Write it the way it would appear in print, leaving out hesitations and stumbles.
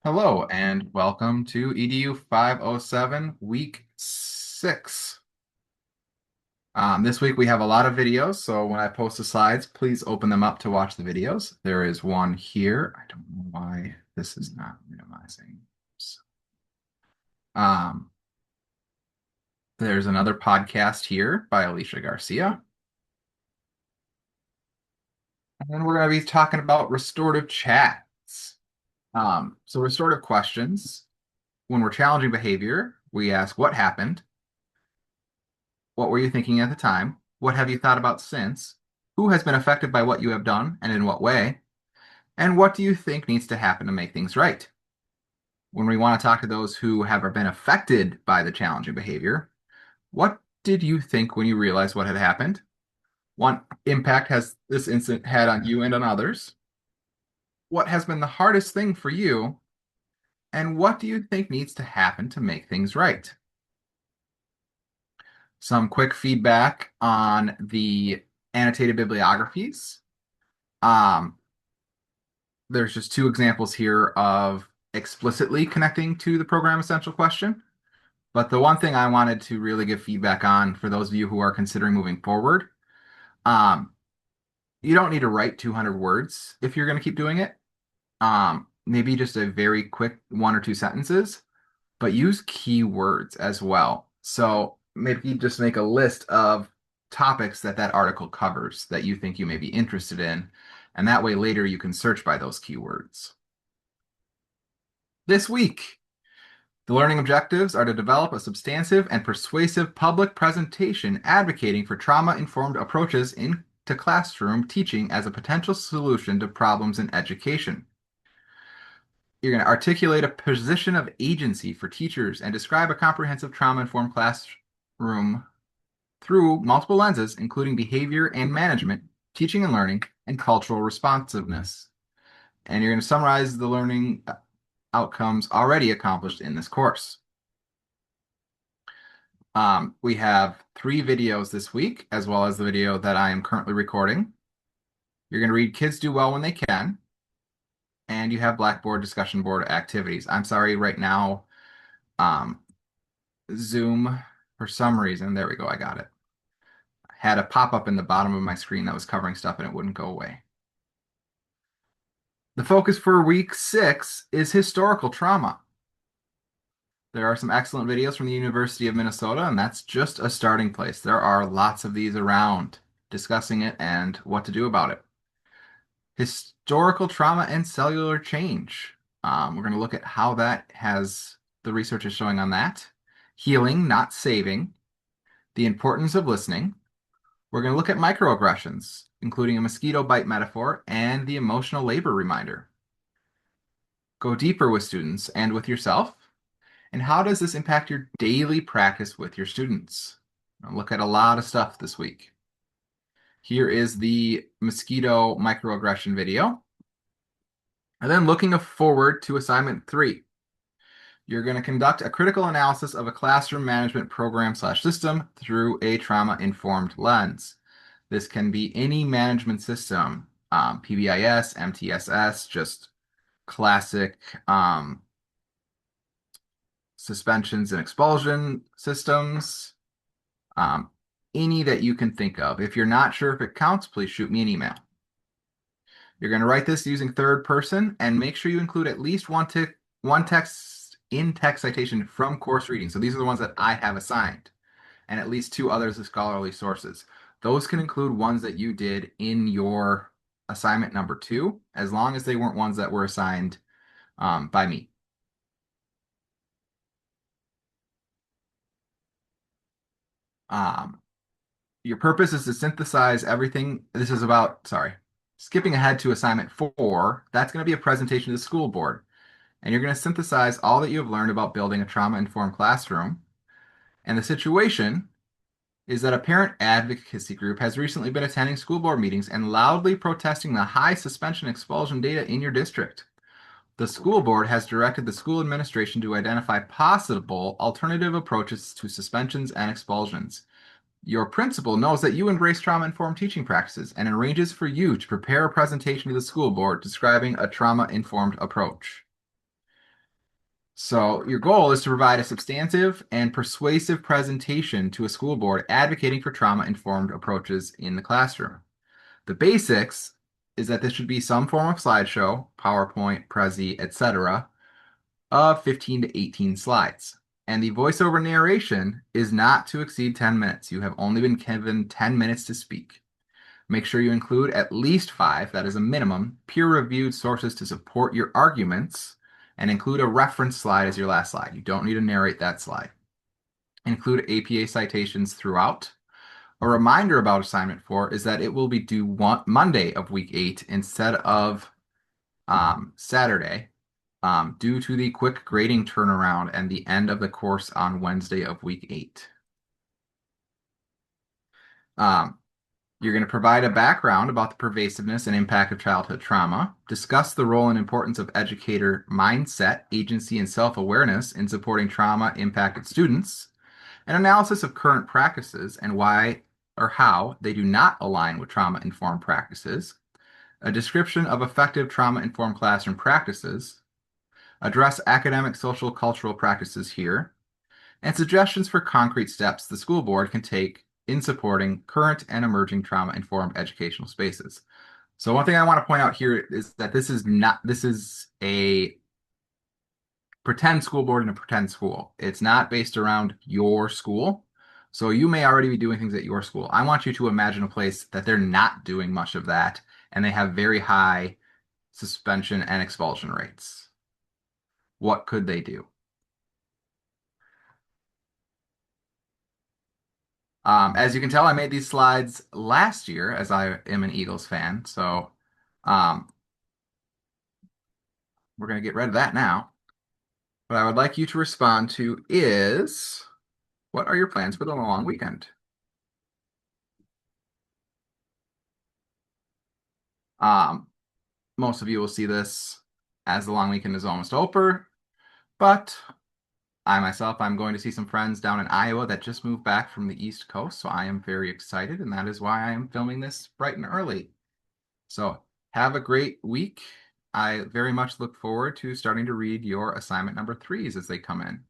Hello and welcome to EDU 507 week 6. This week we have a lot of videos, so when I post the slides, please open them up to watch the videos. There is one here. I don't know why this is not minimizing. Um, there's another podcast here by Alicia Garcia. And then we're going to be talking about restorative chats. So restorative questions. When we're challenging behavior, we ask what happened. What were you thinking at the time? What have you thought about since? Who has been affected by what you have done and in what way? And what do you think needs to happen to make things right? When we want to talk to those who have been affected by the challenging behavior, what did you think when you realized what had happened? What impact has this incident had on you and on others? What has been the hardest thing for you? And what do you think needs to happen to make things right? Some quick feedback on the annotated bibliographies. Um, there's just two examples here of explicitly connecting to the program essential question. But the one thing I wanted to really give feedback on for those of you who are considering moving forward, um, you don't need to write 200 words if you're going to keep doing it. Maybe just a very quick one or two sentences, but use keywords as well. So maybe just make a list of topics that that article covers that you think you may be interested in, and that way later you can search by those keywords. This week, the learning objectives are to develop a substantive and persuasive public presentation advocating for trauma-informed approaches into classroom teaching as a potential solution to problems in education. You're going to articulate a position of agency for teachers and describe a comprehensive trauma-informed classroom through multiple lenses, including behavior and management, teaching and learning, and cultural responsiveness. And you're going to summarize the learning outcomes already accomplished in this course. We have 3 videos this week, as well as the video that I am currently recording. You're going to read Kids Do Well When They Can, and you have Blackboard discussion board activities. I'm sorry, right now, Zoom, for some reason, there we go, I got it, had a pop-up in the bottom of my screen that was covering stuff and it wouldn't go away. The focus for week 6 is historical trauma. There are some excellent videos from the University of Minnesota, and that's just a starting place. There are lots of these around discussing it and what to do about it. Historical trauma and cellular change. We're going to look at how that has, the research is showing on that. Healing, not saving. The importance of listening. We're going to look at microaggressions, including a mosquito bite metaphor and the emotional labor reminder. Go deeper with students and with yourself. And how does this impact your daily practice with your students? I'll look at a lot of stuff this week. Here is the mosquito microaggression video. And then looking forward to assignment 3. You're going to conduct a critical analysis of a classroom management program/system through a trauma-informed lens. This can be any management system, PBIS, MTSS, just classic suspensions and expulsion systems, any that you can think of. If you're not sure if it counts, please shoot me an email. You're going to write this using third person and make sure you include at least one text citation from course reading. So these are the ones that I have assigned, and at least 2 others of scholarly sources. Those can include ones that you did in your assignment number 2, as long as they weren't ones that were assigned by me. Your purpose is to synthesize everything. This is about, sorry, skipping ahead to assignment 4. That's going to be a presentation to the school board. And you're going to synthesize all that you have learned about building a trauma-informed classroom. And the situation is that a parent advocacy group has recently been attending school board meetings and loudly protesting the high suspension expulsion data in your district. The school board has directed the school administration to identify possible alternative approaches to suspensions and expulsions. Your principal knows that you embrace trauma-informed teaching practices and arranges for you to prepare a presentation to the school board describing a trauma-informed approach. So your goal is to provide a substantive and persuasive presentation to a school board advocating for trauma-informed approaches in the classroom. The basics is that this should be some form of slideshow, PowerPoint, Prezi, etc., of 15 to 18 slides. And the voiceover narration is not to exceed 10 minutes. You have only been given 10 minutes to speak. Make sure you include at least 5, that is a minimum, peer-reviewed sources to support your arguments, and include a reference slide as your last slide. You don't need to narrate that slide. Include APA citations throughout. A reminder about assignment 4 is that it will be due Monday of week 8 instead of Saturday, due to the quick grading turnaround and the end of the course on Wednesday of week 8. You're going to provide a background about the pervasiveness and impact of childhood trauma, discuss the role and importance of educator mindset, agency, and self-awareness in supporting trauma-impacted students, an analysis of current practices and why or how they do not align with trauma-informed practices, a description of effective trauma-informed classroom practices, address academic, social, cultural practices here, and suggestions for concrete steps the school board can take in supporting current and emerging trauma-informed educational spaces. So one thing I want to point out here is that this is a pretend school board in a pretend school. It's not based around your school. So you may already be doing things at your school. I want you to imagine a place that they're not doing much of that, and they have very high suspension and expulsion rates. What could they do? As you can tell, I made these slides last year as I am an Eagles fan. So we're going to get rid of that now. What I would like you to respond to is, what are your plans for the long weekend? Most of you will see this as the long weekend is almost over, but I myself, I'm going to see some friends down in Iowa that just moved back from the East Coast, so I am very excited, and that is why I am filming this bright and early. So have a great week. I very much look forward to starting to read your assignment number 3s as they come in.